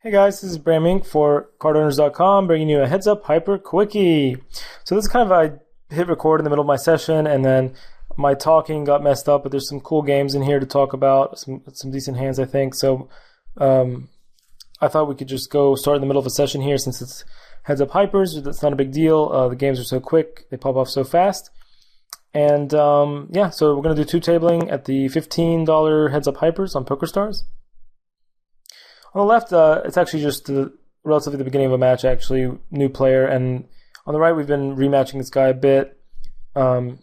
Hey guys, this is Braminc for CardRunners.com bringing you a heads up hyper quickie. So this is kind of, I hit record in the middle of my session and then my talking got messed up, but there's some cool games in here to talk about, some decent hands I think. So I thought we could just go start in the middle of a session here since it's heads up hypers. That's not a big deal. The games are so quick, they pop off so fast. And yeah, so we're going to do two tabling at the $15 heads up hypers on PokerStars. On the left, it's actually just relatively the beginning of a match, actually, new player. And on the right, we've been rematching this guy a bit. So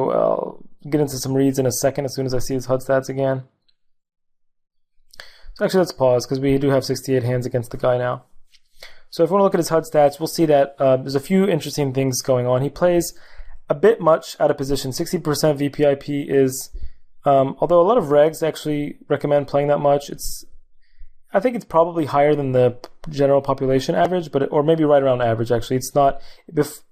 I'll get into some reads in a second as soon as I see his HUD stats again. So actually, let's pause because we do have 68 hands against the guy now. So if we want to look at his HUD stats, we'll see that there's a few interesting things going on. He plays a bit much out of position. 60% VPIP is, although a lot of regs actually recommend playing that much, I think it's probably higher than the general population average, or maybe right around average, actually. It's not. This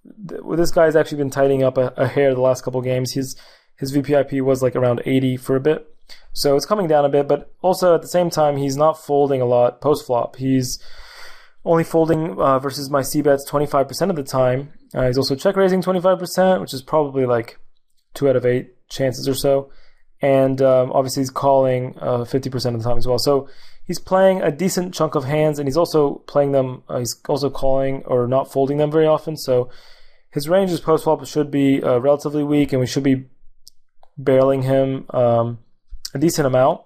guy's actually been tightening up a hair the last couple games. His VPIP was like around 80 for a bit. So it's coming down a bit, but also at the same time, he's not folding a lot post-flop. He's only folding versus my C-bets 25% of the time. He's also check-raising 25%, which is probably like 2 out of 8 chances or so. And obviously he's calling 50% of the time as well. So he's playing a decent chunk of hands, and he's also playing them. He's also calling or not folding them very often. So his ranges post flop should be relatively weak, and we should be barreling him a decent amount.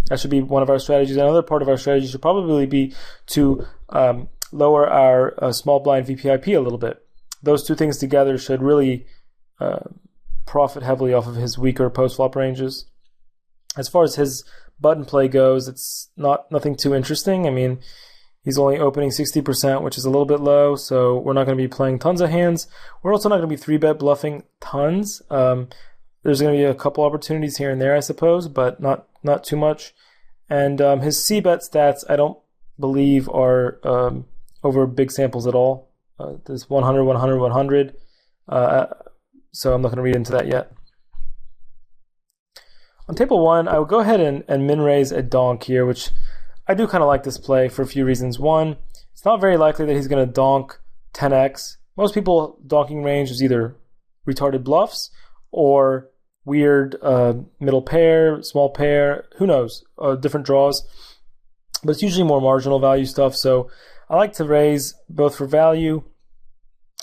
That should be one of our strategies. Another part of our strategy should probably be to lower our small blind VPIP a little bit. Those two things together should really profit heavily off of his weaker post flop ranges. As far as his button play goes, it's nothing too interesting. I mean, he's only opening 60%, which is a little bit low, so we're not going to be playing tons of hands. We're also not going to be 3-bet bluffing tons. There's going to be a couple opportunities here and there, I suppose, but not too much. And his C-bet stats, I don't believe are over big samples at all. There's 100, 100, 100. So I'm not going to read into that yet. On table 1, I will go ahead and min-raise a donk here, which I do kind of like this play for a few reasons. One, it's not very likely that he's going to donk 10x. Most people donking range is either retarded bluffs or weird middle pair, small pair, who knows, different draws. But it's usually more marginal value stuff. So I like to raise both for value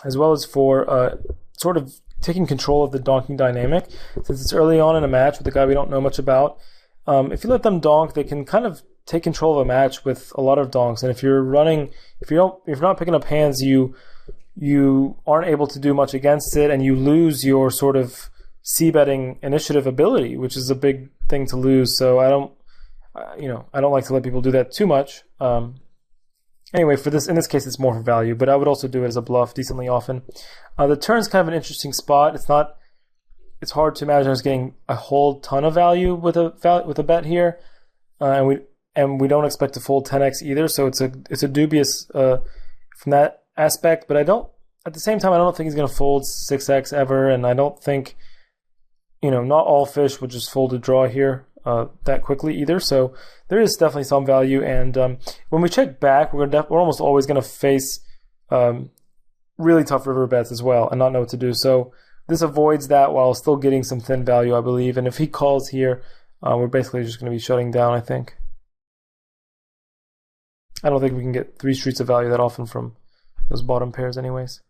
as well as for sort of taking control of the donking dynamic. Since it's early on in a match with a guy we don't know much about, if you let them donk, they can kind of take control of a match with a lot of donks. And if you're not picking up hands, you aren't able to do much against it, and you lose your sort of c-betting initiative ability, which is a big thing to lose. So I don't like to let people do that too much. Anyway, in this case, it's more for value, but I would also do it as a bluff decently often. The turn's kind of an interesting spot. It's hard to imagine us getting a whole ton of value with a bet here, and we don't expect to fold 10x either. So it's a dubious from that aspect. But at the same time, I don't think he's going to fold 6x ever, and I don't think, not all fish would just fold a draw here that quickly either. So there is definitely some value, and when we check back, we're almost always going to face really tough river bets as well and not know what to do. So this avoids that while still getting some thin value, I believe. And if he calls here, we're basically just going to be shutting down, I think. I don't think we can get 3 streets of value that often from those bottom pairs anyways.